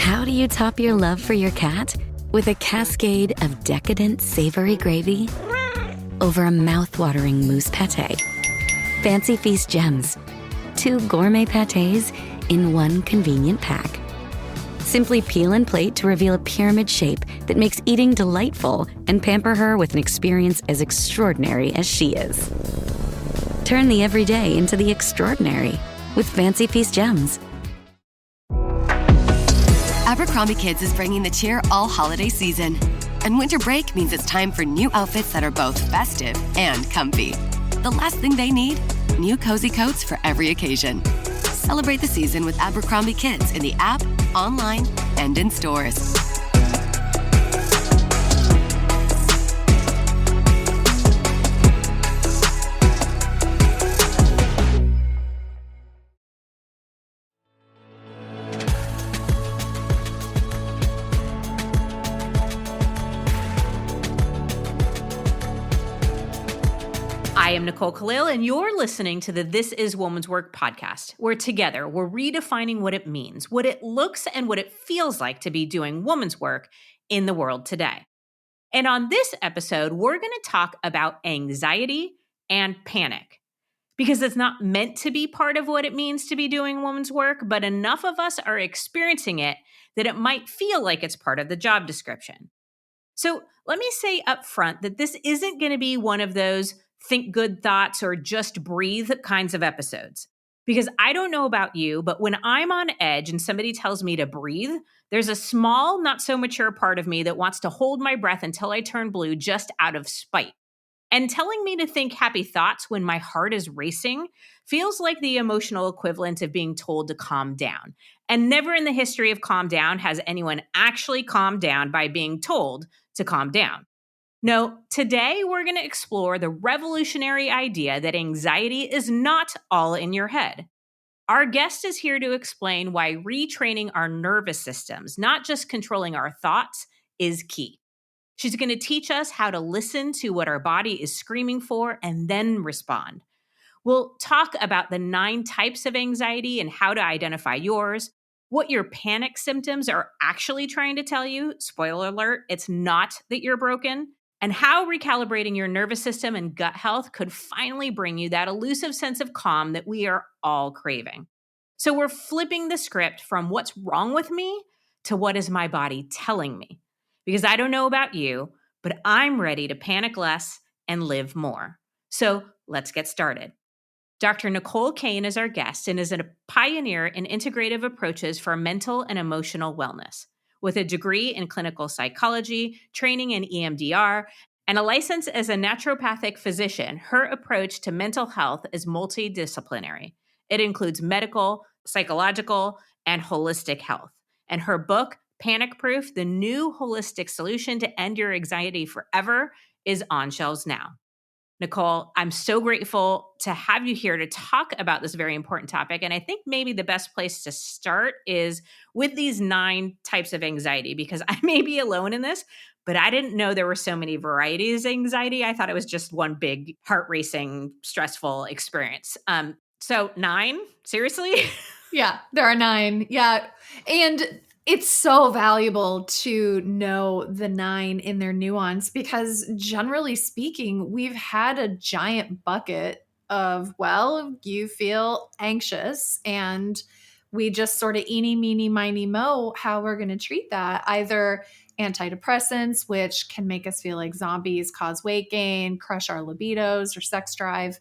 How do you top your love for your cat? With a cascade of decadent savory gravy over a mouth-watering mousse pâté. Fancy Feast gems. 2 gourmet pâtés in one convenient pack. Simply peel and plate to reveal a pyramid shape that makes eating delightful and pamper her with an experience as extraordinary as she is. Turn the everyday into the extraordinary with Fancy Feast gems. Abercrombie Kids is bringing the cheer all holiday season. And winter break means it's time for new outfits that are both festive and comfy. The last thing they need? New cozy coats for every occasion. Celebrate the season with Abercrombie Kids in the app, online, and in stores. I am Nicole Khalil, and you're listening to the This Is Woman's Work podcast, where together we're redefining what it means, what it looks and what it feels like to be doing woman's work in the world today. And on this episode, we're going to talk about anxiety and panic, because it's not meant to be part of what it means to be doing woman's work, but enough of us are experiencing it that it might feel like it's part of the job description. So let me say up front that this isn't going to be one of those think good thoughts or just breathe kinds of episodes. Because I don't know about you, but when I'm on edge and somebody tells me to breathe, there's a small, not so mature part of me that wants to hold my breath until I turn blue just out of spite. And telling me to think happy thoughts when my heart is racing feels like the emotional equivalent of being told to calm down. And never in the history of calm down has anyone actually calmed down by being told to calm down. No, today we're going to explore the revolutionary idea that anxiety is not all in your head. Our guest is here to explain why retraining our nervous systems, not just controlling our thoughts, is key. She's going to teach us how to listen to what our body is screaming for and then respond. We'll talk about the 9 types of anxiety and how to identify yours, what your panic symptoms are actually trying to tell you. Spoiler alert, it's not that you're broken. And how recalibrating your nervous system and gut health could finally bring you that elusive sense of calm that we are all craving. So we're flipping the script from what's wrong with me to what is my body telling me. Because I don't know about you, but I'm ready to panic less and live more. So let's get started. Dr. Nicole Cain is our guest and is a pioneer in integrative approaches for mental and emotional wellness. With a degree in clinical psychology, training in EMDR, and a license as a naturopathic physician, her approach to mental health is multidisciplinary. It includes medical, psychological, and holistic health. And her book, Panic Proof, the new holistic solution to end your anxiety forever, is on shelves now. Nicole, I'm so grateful to have you here to talk about this very important topic. And I think maybe the best place to start is with these 9 types of anxiety, because I may be alone in this, but I didn't know there were so many varieties of anxiety. I thought it was just one big heart racing, stressful experience. So 9, seriously? Yeah, there are 9. Yeah. And it's so valuable to know the 9 in their nuance because generally speaking, we've had a giant bucket of, well, you feel anxious and we just sort of eeny, meeny, miny, mo how we're going to treat that. Either antidepressants, which can make us feel like zombies, cause weight gain, crush our libidos or sex drive.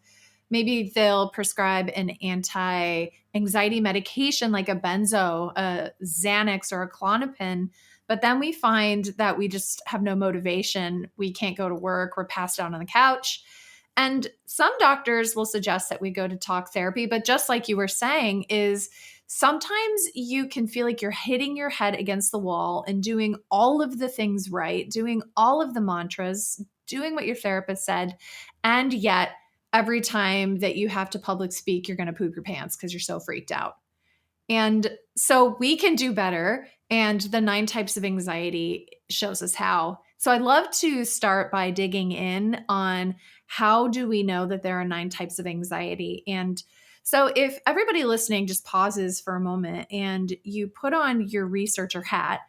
Maybe they'll prescribe an anti-anxiety medication like a benzo, a Xanax, or a Klonopin. But then we find that we just have no motivation. We can't go to work. We're passed out on the couch. And some doctors will suggest that we go to talk therapy. But just like you were saying, is sometimes you can feel like you're hitting your head against the wall and doing all of the things right, doing all of the mantras, doing what your therapist said, and yet every time that you have to public speak, you're going to poop your pants because you're so freaked out. And so we can do better. And the 9 types of anxiety shows us how. So I'd love to start by digging in on how do we know that there are 9 types of anxiety. And So if everybody listening just pauses for a moment and you put on your researcher hat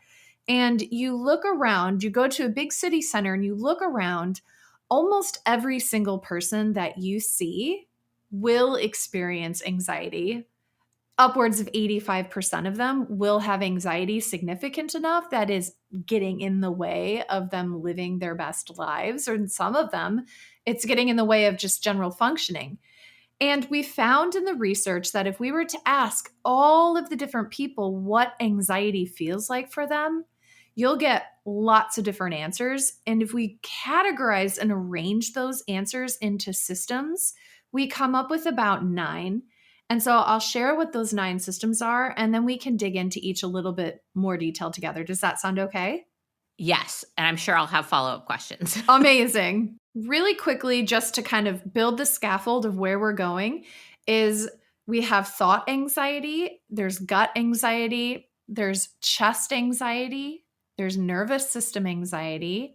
and you look around, you go to a big city center and you look around, almost every single person that you see will experience anxiety. Upwards of 85% of them will have anxiety significant enough that is getting in the way of them living their best lives. Or in some of them, it's getting in the way of just general functioning. And we found in the research that if we were to ask all of the different people what anxiety feels like for them, you'll get lots of different answers. And if we categorize and arrange those answers into systems, we come up with about 9. And so I'll share what those 9 systems are, and then we can dig into each a little bit more detail together. Does that sound okay? Yes. And I'm sure I'll have follow-up questions. Amazing. Really quickly, just to kind of build the scaffold of where we're going, is we have thought anxiety, there's gut anxiety, there's chest anxiety, there's nervous system anxiety,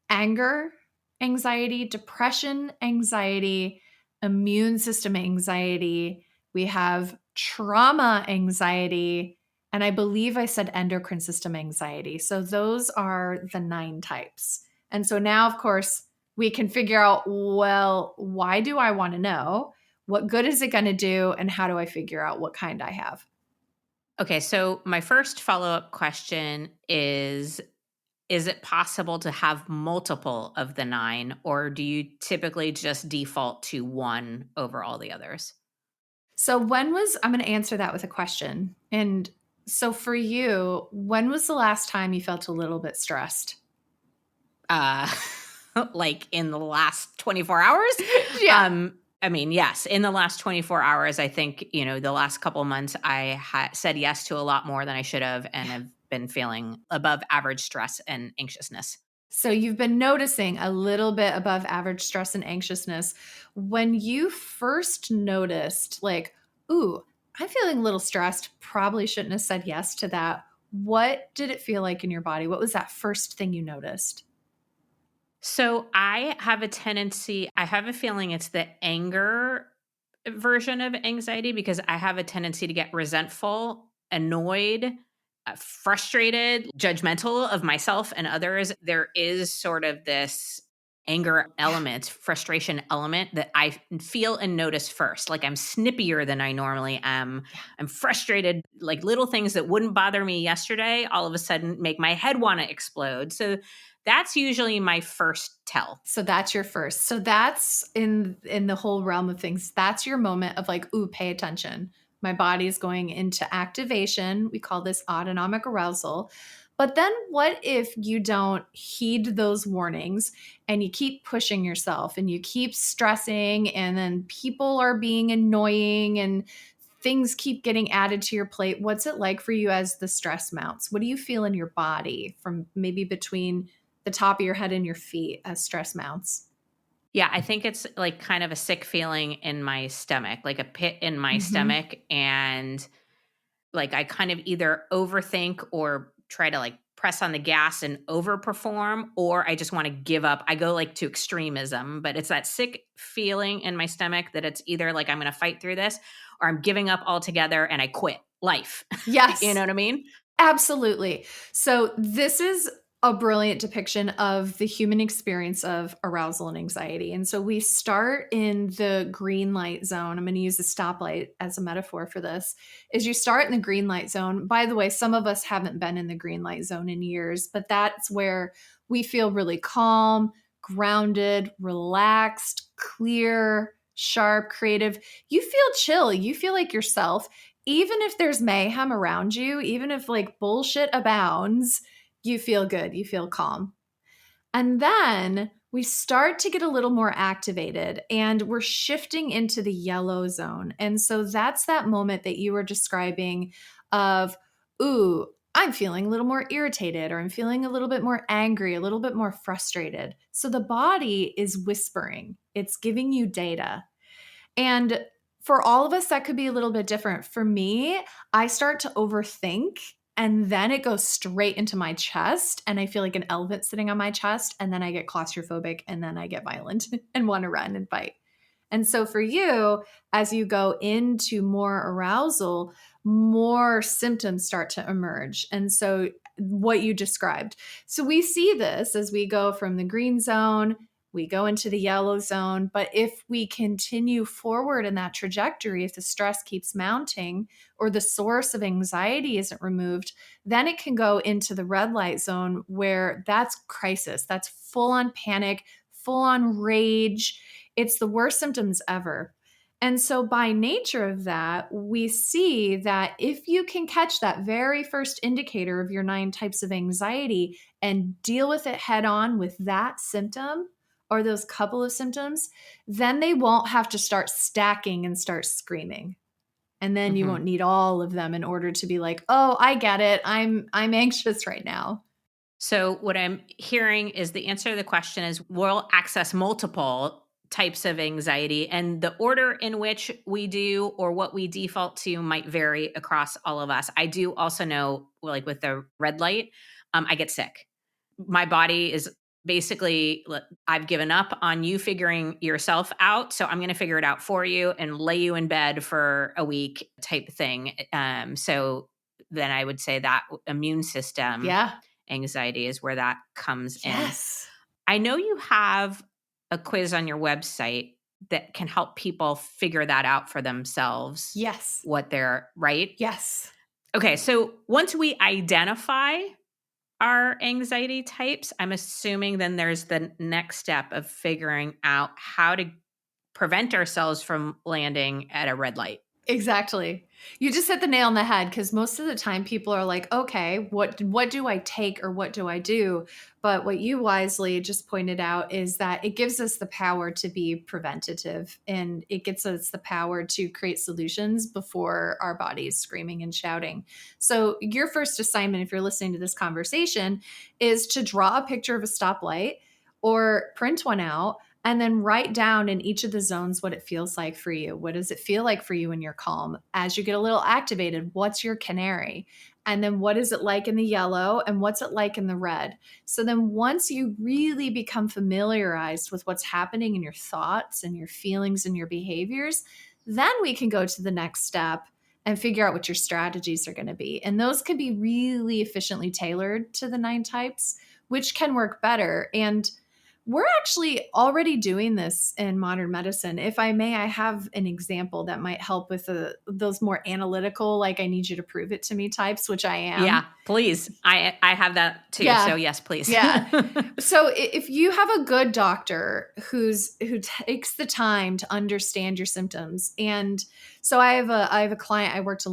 anger anxiety, depression anxiety, immune system anxiety. We have trauma anxiety, and I believe I said endocrine system anxiety. So those are the 9 types. And so now, of course, we can figure out, well, why do I want to know? What good is it going to do? And how do I figure out what kind I have? Okay, so my first follow-up question is it possible to have multiple of the 9, or do you typically just default to one over all the others? So I'm going to answer that with a question. And so for you, when was the last time you felt a little bit stressed? Like in the last 24 hours? Yeah. I mean, yes, in the last 24 hours, I think, the last couple of months, I said yes to a lot more than I should have, and have been feeling above average stress and anxiousness. So you've been noticing a little bit above average stress and anxiousness. When you first noticed, like, ooh, I'm feeling a little stressed, probably shouldn't have said yes to that. What did it feel like in your body? What was that first thing you noticed? So I have a feeling it's the anger version of anxiety, because I have a tendency to get resentful, annoyed, frustrated, judgmental of myself and others. There is sort of this anger element, frustration element that I feel and notice first. Like I'm snippier than I normally am. I'm frustrated, like little things that wouldn't bother me yesterday all of a sudden make my head want to explode. So that's usually my first tell. So that's your first. So that's in the whole realm of things. That's your moment of like, ooh, pay attention. My body is going into activation. We call this autonomic arousal. But then what if you don't heed those warnings and you keep pushing yourself and you keep stressing, and then people are being annoying and things keep getting added to your plate? What's it like for you as the stress mounts? What do you feel in your body from maybe between the top of your head and your feet as stress mounts? Yeah, I think it's like kind of a sick feeling in my stomach, like a pit in my stomach. And like I kind of either overthink or try to like press on the gas and overperform, or I just want to give up. I go like to extremism, but it's that sick feeling in my stomach that it's either like I'm going to fight through this, or I'm giving up altogether and I quit life. Yes. You know what I mean? Absolutely. So this is a brilliant depiction of the human experience of arousal and anxiety. And so we start in the green light zone. I'm going to use the stoplight as a metaphor for this. Is you start in the green light zone. By the way, some of us haven't been in the green light zone in years, but that's where we feel really calm, grounded, relaxed, clear, sharp, creative. You feel chill. You feel like yourself. Even if there's mayhem around you, even if like bullshit abounds, you feel good, you feel calm. And then we start to get a little more activated and we're shifting into the yellow zone. And so that's that moment that you were describing of, ooh, I'm feeling a little more irritated, or I'm feeling a little bit more angry, a little bit more frustrated. So the body is whispering, it's giving you data. And for all of us, that could be a little bit different. For me, I start to overthink, and then it goes straight into my chest, and I feel like an elephant sitting on my chest, and then I get claustrophobic, and then I get violent and want to run and fight. And so for you, as you go into more arousal, more symptoms start to emerge. And so what you described. So we see this as we go from the green zone, we go into the yellow zone. But if we continue forward in that trajectory, if the stress keeps mounting or the source of anxiety isn't removed, then it can go into the red light zone where that's crisis. That's full on panic, full on rage. It's the worst symptoms ever. And so, by nature of that, we see that if you can catch that very first indicator of your 9 types of anxiety and deal with it head on with that symptom or those couple of symptoms, then they won't have to start stacking and start screaming. And then you won't need all of them in order to be like, "Oh, I get it. I'm anxious right now." So what I'm hearing is the answer to the question is we'll access multiple types of anxiety, and the order in which we do or what we default to might vary across all of us. I do also know, like with the red light, I get sick. My body is basically, I've given up on you figuring yourself out, so I'm going to figure it out for you and lay you in bed for a week type thing. So then I would say that immune system Yeah. anxiety is where that comes in. Yes. I know you have a quiz on your website that can help people figure that out for themselves. Yes. What they're, right? Yes. Okay, so once we identify our anxiety types, I'm assuming then there's the next step of figuring out how to prevent ourselves from landing at a red light. Exactly. You just hit the nail on the head, because most of the time people are like, okay, what do I take or what do I do? But what you wisely just pointed out is that it gives us the power to be preventative, and it gives us the power to create solutions before our body's screaming and shouting. So your first assignment, if you're listening to this conversation, is to draw a picture of a stoplight or print one out, and then write down in each of the zones what it feels like for you. What does it feel like for you when you're calm? As you get a little activated, what's your canary? And then what is it like in the yellow? And what's it like in the red? So then once you really become familiarized with what's happening in your thoughts and your feelings and your behaviors, then we can go to the next step and figure out what your strategies are going to be. And those can be really efficiently tailored to the 9 types, which can work better. And we're actually already doing this in modern medicine. If I may, I have an example that might help with those more analytical, like I need you to prove it to me types, which I am. Yeah, please. I have that too. Yeah. So yes, please. Yeah. So if you have a good doctor who takes the time to understand your symptoms, and so I have a client I worked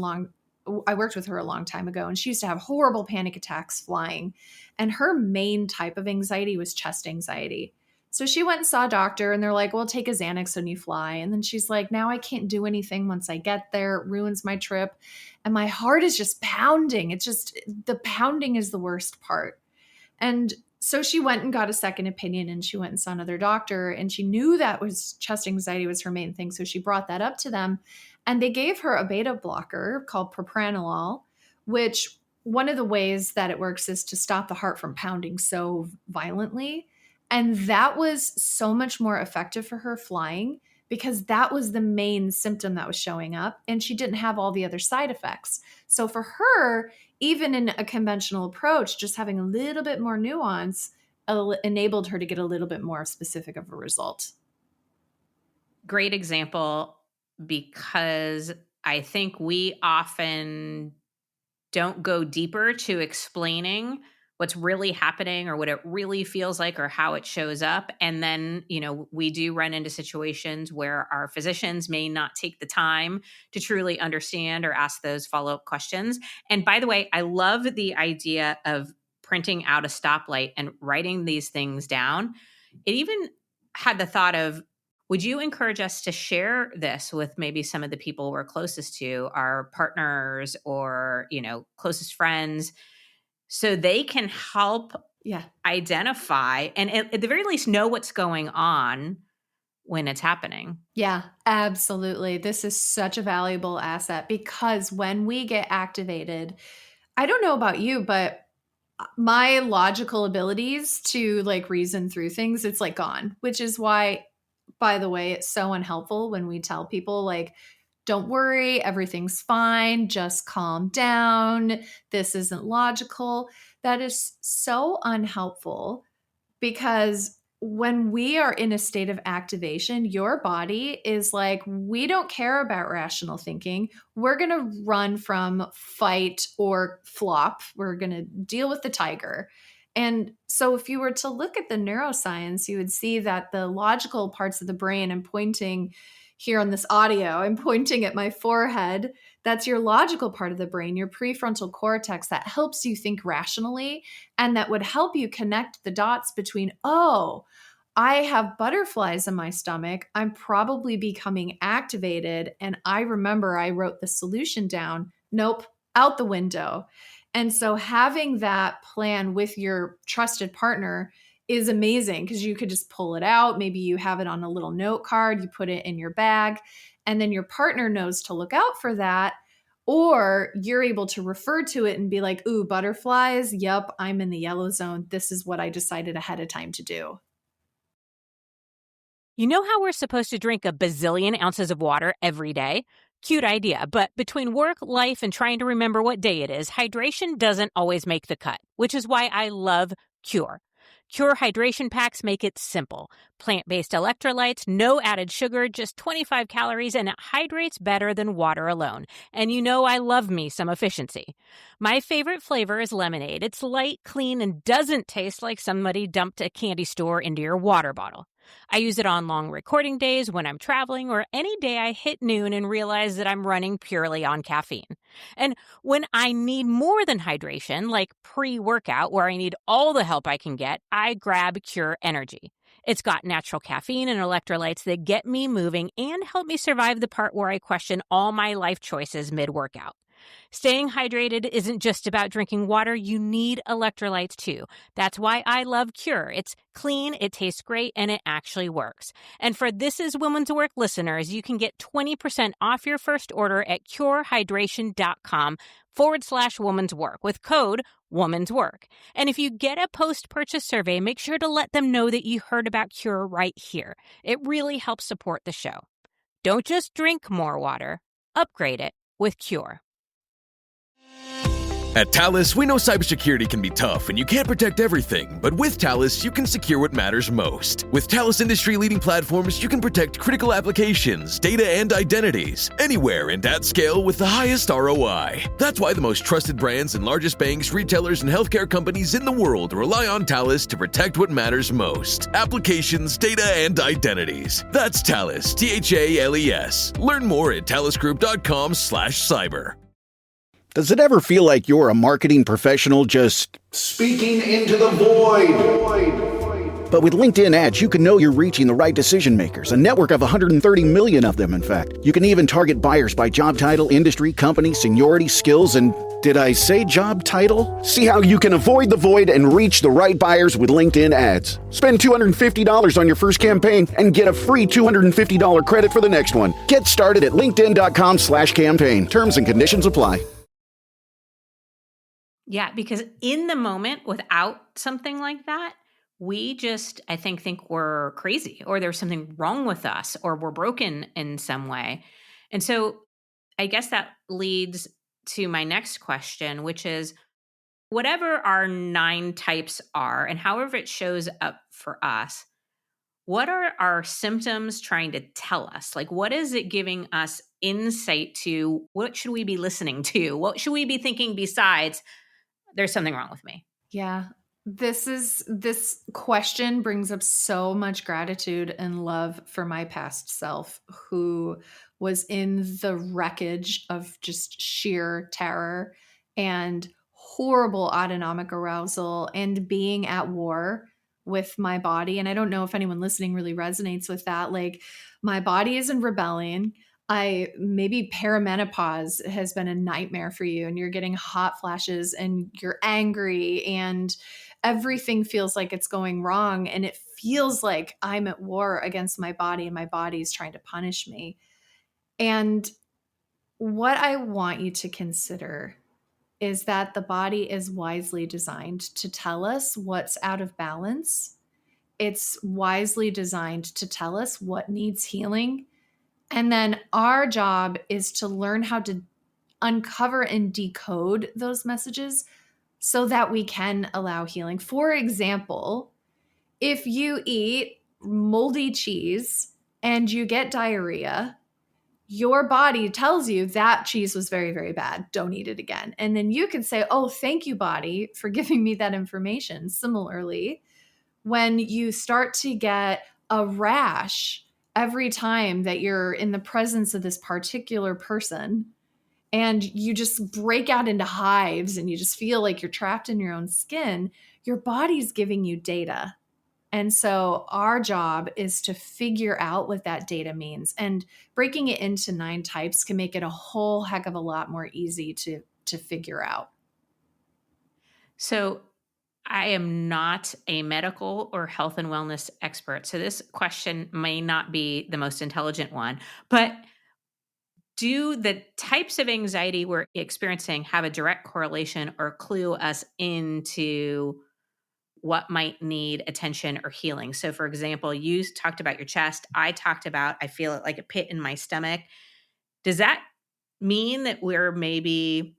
with her a long time ago, and she used to have horrible panic attacks flying. And her main type of anxiety was chest anxiety. So she went and saw a doctor, and they're like, well, take a Xanax when you fly. And then she's like, now I can't do anything once I get there. It ruins my trip. And my heart is just pounding. It's just, the pounding is the worst part. And so she went and got a second opinion, and she went and saw another doctor, and she knew that was chest anxiety was her main thing. So she brought that up to them, and they gave her a beta blocker called propranolol, which one of the ways that it works is to stop the heart from pounding so violently. And that was so much more effective for her flying, because that was the main symptom that was showing up, and she didn't have all the other side effects. So for her, even in a conventional approach, just having a little bit more nuance enabled her to get a little bit more specific of a result. Great example, because I think we often don't go deeper to explaining what's really happening or what it really feels like or how it shows up. And then, we do run into situations where our physicians may not take the time to truly understand or ask those follow-up questions. And by the way, I love the idea of printing out a stoplight and writing these things down. It even had the thought of, would you encourage us to share this with maybe some of the people we're closest to, our partners or, closest friends, so they can help identify and at the very least know what's going on when it's happening? Yeah, absolutely. This is such a valuable asset, because when we get activated, I don't know about you, but my logical abilities to reason through things, it's gone, which is why by the way. It's so unhelpful when we tell people, like, don't worry, everything's fine, just calm down. This isn't logical. That is so unhelpful, because when we are in a state of activation, your body is like, we don't care about rational thinking. We're going to run from fight or flop. We're going to deal with the tiger. And so, if you were to look at the neuroscience, you would see that the logical parts of the brain, I'm pointing here on this audio, I'm pointing at my forehead. That's your logical part of the brain, your prefrontal cortex, that helps you think rationally and that would help you connect the dots between, oh, I have butterflies in my stomach. I'm probably becoming activated. And I remember I wrote the solution down. Nope, out the window. And so having that plan with your trusted partner is amazing, because you could just pull it out. Maybe you have it on a little note card, you put it in your bag, and then your partner knows to look out for that. Or you're able to refer to it and be like, ooh, butterflies. Yep, I'm in the yellow zone. This is what I decided ahead of time to do. You know how we're supposed to drink a bazillion ounces of water every day? Cute idea, but between work, life, and trying to remember what day it is, hydration doesn't always make the cut, which is why I love Cure. Cure hydration packs make it simple. Plant-based electrolytes, no added sugar, just 25 calories, and it hydrates better than water alone. And you know I love me some efficiency. My favorite flavor is lemonade. It's light, clean, and doesn't taste like somebody dumped a candy store into your water bottle. I use it on long recording days, when I'm traveling, or any day I hit noon and realize that I'm running purely on caffeine. And when I need more than hydration, like pre-workout where I need all the help I can get, I grab Cure Energy. It's got natural caffeine and electrolytes that get me moving and help me survive the part where I question all my life choices mid-workout. Staying hydrated isn't just about drinking water. You need electrolytes too. That's why I love Cure. It's clean, it tastes great, and it actually works. And for This Is Women's Work listeners, you can get 20% off your first order at curehydration.com/woman's work with code woman's work. And if you get a post-purchase survey, make sure to let them know that you heard about Cure right here. It really helps support the show. Don't just drink more water. Upgrade it with Cure. At Talus, we know cybersecurity can be tough and you can't protect everything, but with Talus, you can secure what matters most. With Talus industry-leading platforms, you can protect critical applications, data, and identities, anywhere and at scale with the highest ROI. That's why the most trusted brands and largest banks, retailers, and healthcare companies in the world rely on Talus to protect what matters most: applications, data, and identities. That's Talus, T-H-A-L-E-S. Learn more at talusgroup.com/cyber. Does it ever feel like you're a marketing professional just speaking into the void? But with LinkedIn ads, you can know you're reaching the right decision makers, a network of 130 million of them, in fact. You can even target buyers by job title, industry, company, seniority, skills, and did I say job title? See how you can avoid the void and reach the right buyers with LinkedIn ads. Spend $250 on your first campaign and get a free $250 credit for the next one. Get started at linkedin.com/campaign. Terms and conditions apply. Yeah, because in the moment, without something like that, we just, I think we're crazy, or there's something wrong with us, or we're broken in some way. And so I guess that leads to my next question, which is, whatever our 9 types are, and however it shows up for us, what are our symptoms trying to tell us? Like, what is it giving us insight to? What should we be listening to? What should we be thinking besides, there's something wrong with me? Yeah. This question brings up so much gratitude and love for my past self, who was in the wreckage of just sheer terror and horrible autonomic arousal and being at war with my body. And I don't know if anyone listening really resonates with that. Like, my body is in rebellion. Maybe perimenopause has been a nightmare for you, and you're getting hot flashes and you're angry and everything feels like it's going wrong. And it feels like I'm at war against my body and my body is trying to punish me. And what I want you to consider is that the body is wisely designed to tell us what's out of balance It's wisely designed to tell us what needs healing. And then our job is to learn how to uncover and decode those messages so that we can allow healing. For example, if you eat moldy cheese and you get diarrhea, your body tells you that cheese was very, very bad. Don't eat it again. And then you can say, oh, thank you, body, for giving me that information. Similarly, when you start to get a rash every time that you're in the presence of this particular person, and you just break out into hives and you just feel like you're trapped in your own skin, your body's giving you data. And so our job is to figure out what that data means. And breaking it into 9 types can make it a whole heck of a lot more easy to figure out. So I am not a medical or health and wellness expert. So this question may not be the most intelligent one, but do the types of anxiety we're experiencing have a direct correlation or clue us into what might need attention or healing? So, for example, you talked about your chest. I talked about, I feel it like a pit in my stomach. Does that mean that we're maybe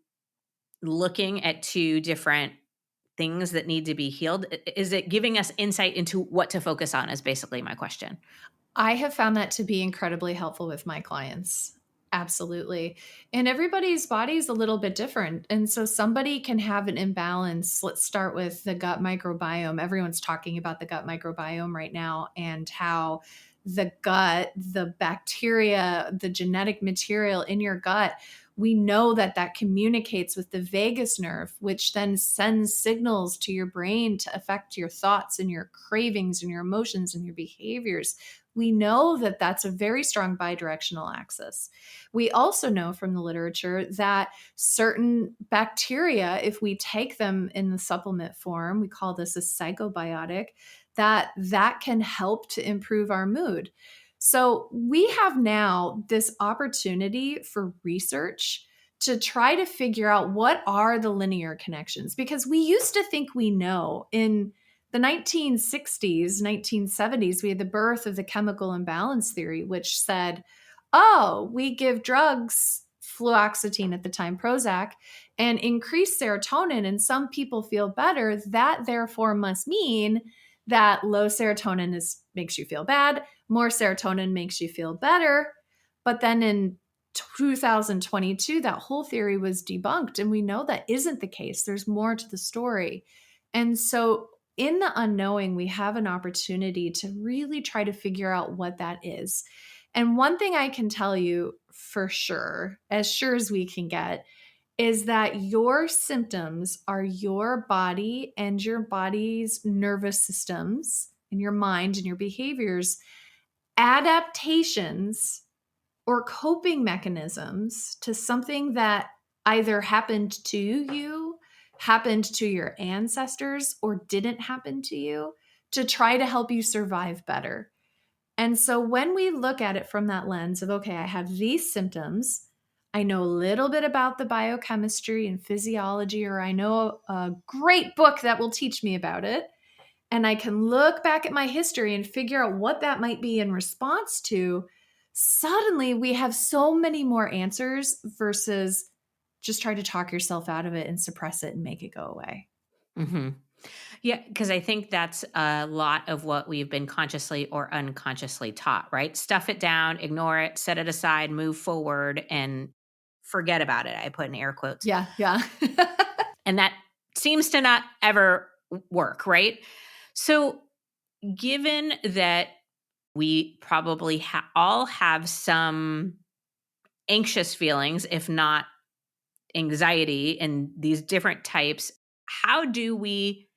looking at 2 different things that need to be healed? Is it giving us insight into what to focus on, is basically my question. I have found that to be incredibly helpful with my clients. Absolutely. And everybody's body is a little bit different. And so somebody can have an imbalance. Let's start with the gut microbiome. Everyone's talking about the gut microbiome right now and how the gut, the bacteria, the genetic material in your gut, we know that that communicates with the vagus nerve, which then sends signals to your brain to affect your thoughts and your cravings and your emotions and your behaviors. We know that that's a very strong bidirectional axis. We also know from the literature that certain bacteria, if we take them in the supplement form, we call this a psychobiotic, that can help to improve our mood. So we have now this opportunity for research to try to figure out what are the linear connections, because we used to think we know. In the 1960s, 1970s, we had the birth of the chemical imbalance theory, which said, oh, we give drugs, fluoxetine at the time, Prozac, and increase serotonin, and some people feel better. That therefore must mean that low serotonin makes you feel bad, more serotonin makes you feel better. But then in 2022, that whole theory was debunked, and we know that isn't the case. There's more to the story. And so in the unknowing, we have an opportunity to really try to figure out what that is. And one thing I can tell you for sure as we can get, is that your symptoms are your body and your body's nervous systems and your mind and your behaviors, adaptations or coping mechanisms to something that either happened to you, happened to your ancestors, or didn't happen to you, to try to help you survive better. And so when we look at it from that lens of, okay, I have these symptoms, I know a little bit about the biochemistry and physiology, or I know a great book that will teach me about it, and I can look back at my history and figure out what that might be in response to, suddenly we have so many more answers versus just try to talk yourself out of it and suppress it and make it go away. Mm-hmm. Yeah, because I think that's a lot of what we've been consciously or unconsciously taught, right? Stuff it down, ignore it, set it aside, move forward, and forget about it. I put in air quotes. Yeah. And that seems to not ever work, right? So, given that we probably all have some anxious feelings, if not anxiety, and these different types, how do we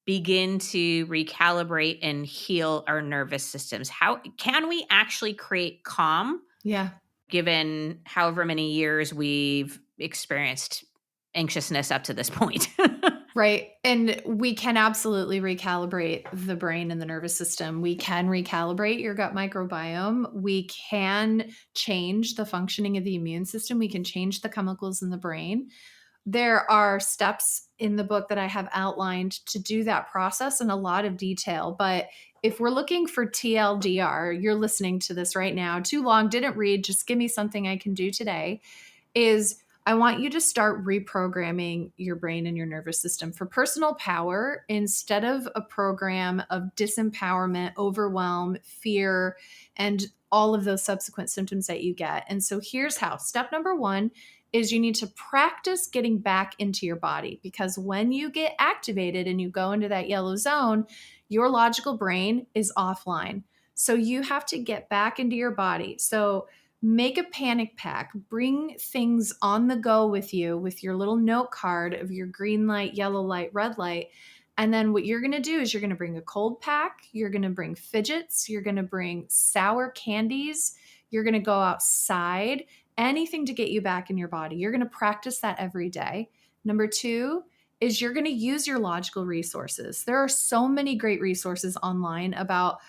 begin to recalibrate and heal our nervous systems? How can we actually create calm? Yeah. Given however many years we've experienced anxiousness up to this point. Right. And we can absolutely recalibrate the brain and the nervous system. We can recalibrate your gut microbiome. We can change the functioning of the immune system. We can change the chemicals in the brain. There are steps in the book that I have outlined to do that process in a lot of detail, but if we're looking for TLDR, you're listening to this right now, too long, didn't read, just give me something I can do today, is I want you to start reprogramming your brain and your nervous system for personal power instead of a program of disempowerment, overwhelm, fear, and all of those subsequent symptoms that you get. And so here's how. Step number one is you need to practice getting back into your body, because when you get activated and you go into that yellow zone, your logical brain is offline. So you have to get back into your body. So make a panic pack, bring things on the go with you with your little note card of your green light, yellow light, red light. And then what you're going to do is you're going to bring a cold pack, you're going to bring fidgets, you're going to bring sour candies, you're going to go outside, anything to get you back in your body. You're going to practice that every day. Number two is you're going to use your logical resources. There are so many great resources online about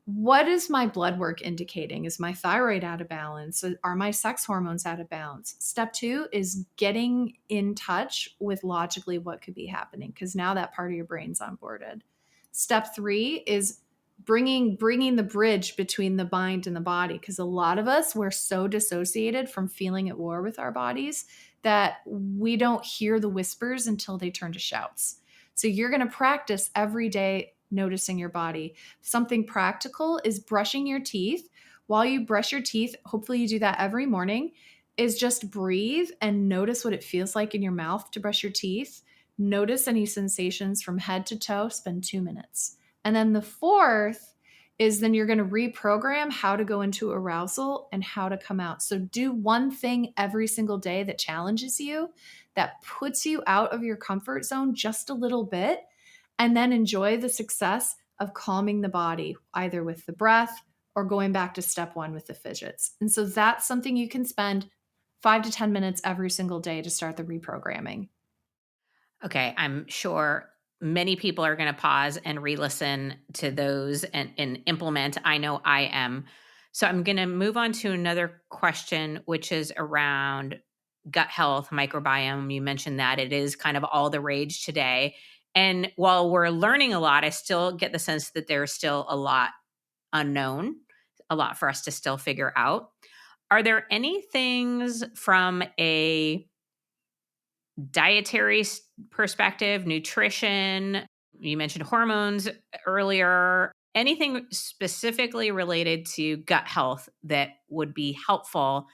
what is my blood work indicating? Is my thyroid out of balance? Are my sex hormones out of balance? Step two is getting in touch with logically what could be happening, because now that part of your brain's onboarded. Step three is bringing the bridge between the mind and the body, because a lot of us, we're so dissociated from feeling at war with our bodies that we don't hear the whispers until they turn to shouts. So you're going to practice every day noticing your body. Something practical is brushing your teeth. While you brush your teeth, hopefully you do that every morning, is just breathe and notice what it feels like in your mouth to brush your teeth. Notice any sensations from head to toe. Spend 2 minutes. And then the fourth is then you're going to reprogram how to go into arousal and how to come out. So do one thing every single day that challenges you, that puts you out of your comfort zone just a little bit, and then enjoy the success of calming the body, either with the breath or going back to step one with the fidgets. And so that's something you can spend 5 to 10 minutes every single day to start the reprogramming. Okay, I'm sure many people are going to pause and re-listen to those and implement. I know I am. So I'm going to move on to another question, which is around gut health, microbiome. You mentioned that it is kind of all the rage today. And while we're learning a lot, I still get the sense that there's still a lot unknown, a lot for us to still figure out. Are there any things from a dietary perspective, nutrition, you mentioned hormones earlier, anything specifically related to gut health that would be helpful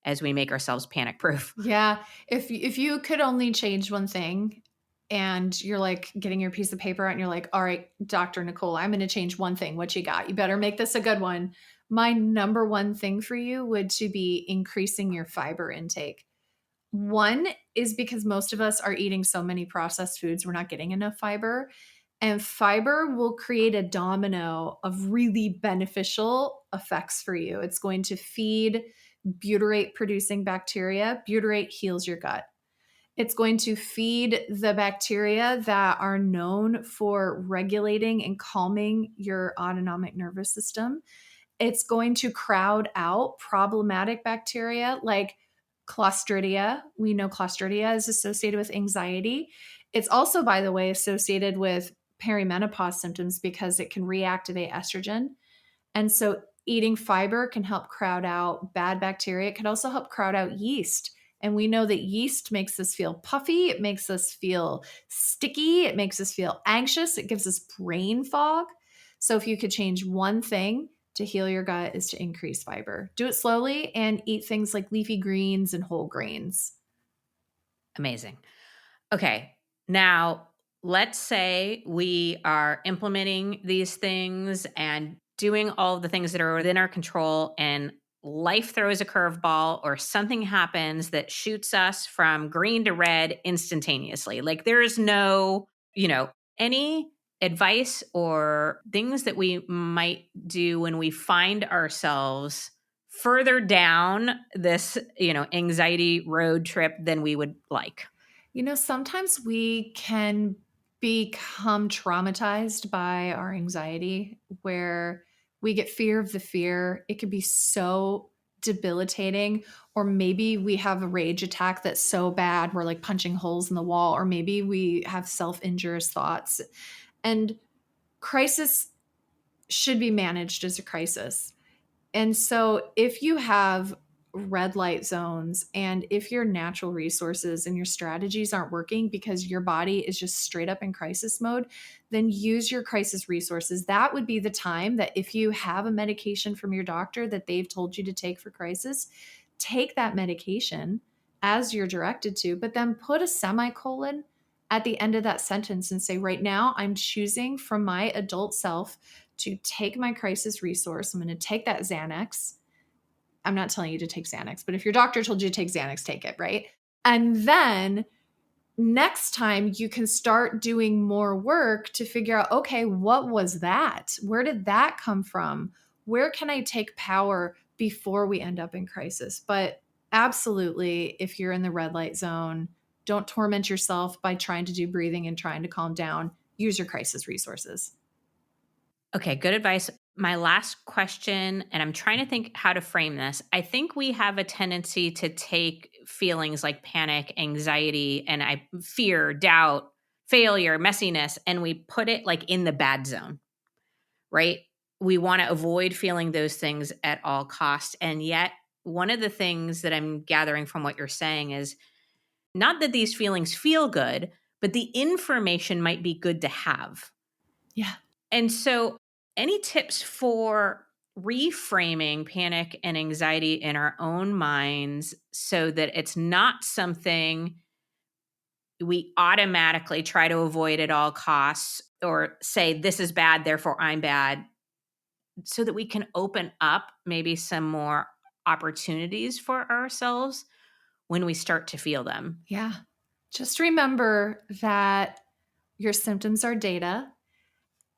as we make ourselves panic proof? Yeah. If you could only change one thing and you're like getting your piece of paper out and you're like, all right, Dr. Nicole, I'm going to change one thing. What you got? You better make this a good one. My number one thing for you would to be increasing your fiber intake. One is because most of us are eating so many processed foods, we're not getting enough fiber. And fiber will create a domino of really beneficial effects for you. It's going to feed butyrate producing bacteria. Butyrate heals your gut. It's going to feed the bacteria that are known for regulating and calming your autonomic nervous system. It's going to crowd out problematic bacteria like Clostridia. We know Clostridia is associated with anxiety. It's also, by the way, associated with perimenopause symptoms because it can reactivate estrogen. And so eating fiber can help crowd out bad bacteria. It can also help crowd out yeast. And we know that yeast makes us feel puffy. It makes us feel sticky. It makes us feel anxious. It gives us brain fog. So if you could change one thing to heal your gut is to increase fiber. Do it slowly and eat things like leafy greens and whole grains. Amazing. Okay. Now, let's say we are implementing these things and doing all of the things that are within our control, and life throws a curveball or something happens that shoots us from green to red instantaneously. Like there's no, any advice or things that we might do when we find ourselves further down this, anxiety road trip than we would like? Sometimes we can become traumatized by our anxiety where we get fear of the fear. It can be so debilitating, or maybe we have a rage attack that's so bad we're like punching holes in the wall, or maybe we have self-injurious thoughts. And crisis should be managed as a crisis. And so if you have red light zones and if your natural resources and your strategies aren't working because your body is just straight up in crisis mode, then use your crisis resources. That would be the time that if you have a medication from your doctor that they've told you to take for crisis, take that medication as you're directed to, but then put a semicolon at the end of that sentence and say, right now, I'm choosing from my adult self to take my crisis resource. I'm going to take that Xanax. I'm not telling you to take Xanax, but if your doctor told you to take Xanax, take it, right? And then next time you can start doing more work to figure out, okay, what was that? Where did that come from? Where can I take power before we end up in crisis? But absolutely, if you're in the red light zone, don't torment yourself by trying to do breathing and trying to calm down. Use your crisis resources. Okay, good advice. My last question, and I'm trying to think how to frame this. I think we have a tendency to take feelings like panic, anxiety, and fear, doubt, failure, messiness, and we put it like in the bad zone, right? We want to avoid feeling those things at all costs. And yet, one of the things that I'm gathering from what you're saying is not that these feelings feel good, but the information might be good to have. Yeah. And so, any tips for reframing panic and anxiety in our own minds so that it's not something we automatically try to avoid at all costs or say, this is bad, therefore I'm bad, so that we can open up maybe some more opportunities for ourselves when we start to feel them? Yeah. Just remember that your symptoms are data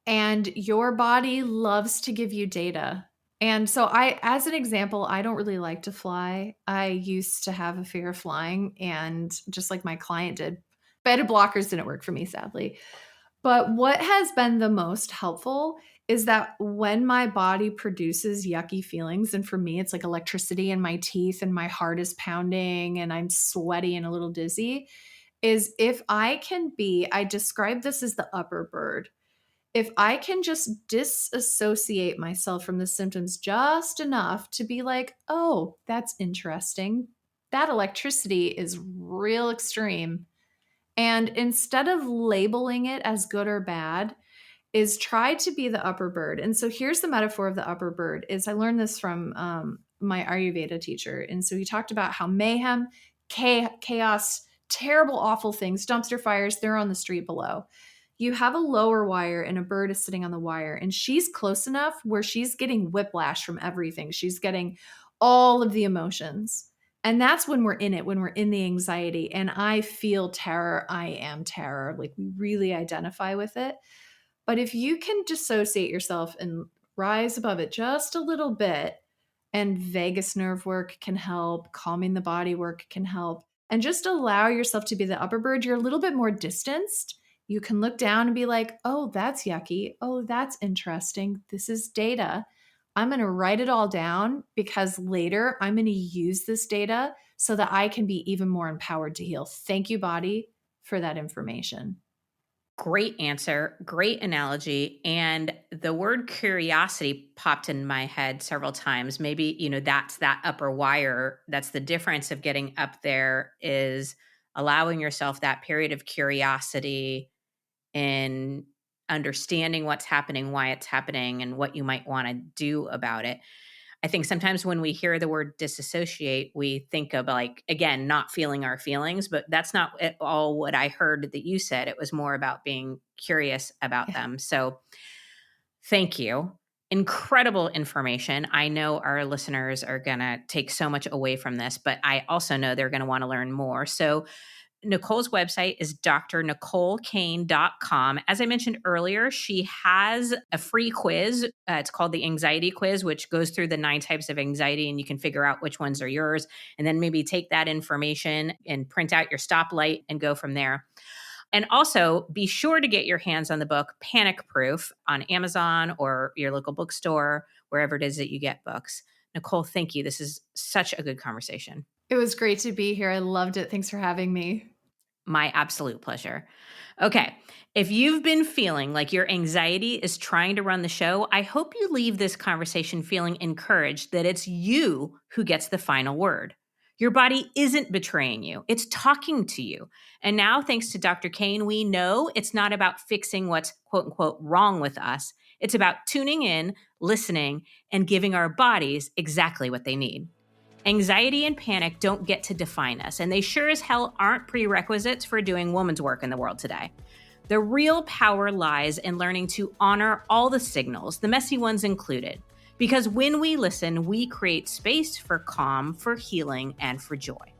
and your body loves to give you data. And so as an example, I don't really like to fly. I used to have a fear of flying, and just like my client did, beta blockers didn't work for me, sadly. But what has been the most helpful is that when my body produces yucky feelings, and for me, it's like electricity in my teeth and my heart is pounding and I'm sweaty and a little dizzy, is if I describe this as the upper bird. If I can just disassociate myself from the symptoms just enough to be like, oh, that's interesting. That electricity is real extreme. And instead of labeling it as good or bad, is try to be the upper bird. And so here's the metaphor of the upper bird is I learned this from my Ayurveda teacher. And so he talked about how mayhem, chaos, terrible, awful things, dumpster fires, they're on the street below. You have a lower wire and a bird is sitting on the wire, and she's close enough where she's getting whiplash from everything. She's getting all of the emotions. And that's when we're in it, when we're in the anxiety. And I feel terror. I am terror. Like we really identify with it. But if you can dissociate yourself and rise above it just a little bit, and vagus nerve work can help, calming the body work can help, and just allow yourself to be the upper bird, you're a little bit more distanced. You can look down and be like, oh, that's yucky. Oh, that's interesting. This is data. I'm going to write it all down because later I'm going to use this data so that I can be even more empowered to heal. Thank you, body, for that information. Great answer. Great analogy. And the word curiosity popped in my head several times. Maybe, that's that upper wire. That's the difference of getting up there is allowing yourself that period of curiosity in understanding what's happening, why it's happening, and what you might want to do about it. I think sometimes when we hear the word disassociate, we think of again, not feeling our feelings, but that's not at all what I heard that you said. It was more about being curious about them. So thank you. Incredible information. I know our listeners are going to take so much away from this, but I also know they're going to want to learn more. So Nicole's website is drnicolecain.com. As I mentioned earlier, she has a free quiz. It's called the Anxiety Quiz, which goes through the 9 types of anxiety, and you can figure out which ones are yours, and then maybe take that information and print out your stoplight and go from there. And also be sure to get your hands on the book Panic Proof on Amazon or your local bookstore, wherever it is that you get books. Nicole, thank you. This is such a good conversation. It was great to be here. I loved it. Thanks for having me. My absolute pleasure. Okay. If you've been feeling like your anxiety is trying to run the show, I hope you leave this conversation feeling encouraged that it's you who gets the final word. Your body isn't betraying you. It's talking to you. And now, thanks to Dr. Cain, we know it's not about fixing what's quote unquote wrong with us. It's about tuning in, listening, and giving our bodies exactly what they need. Anxiety and panic don't get to define us, and they sure as hell aren't prerequisites for doing woman's work in the world today. The real power lies in learning to honor all the signals, the messy ones included. Because when we listen, we create space for calm, for healing, and for joy.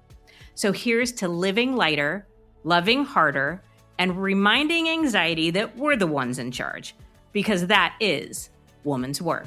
So here's to living lighter, loving harder, and reminding anxiety that we're the ones in charge. Because that is woman's work.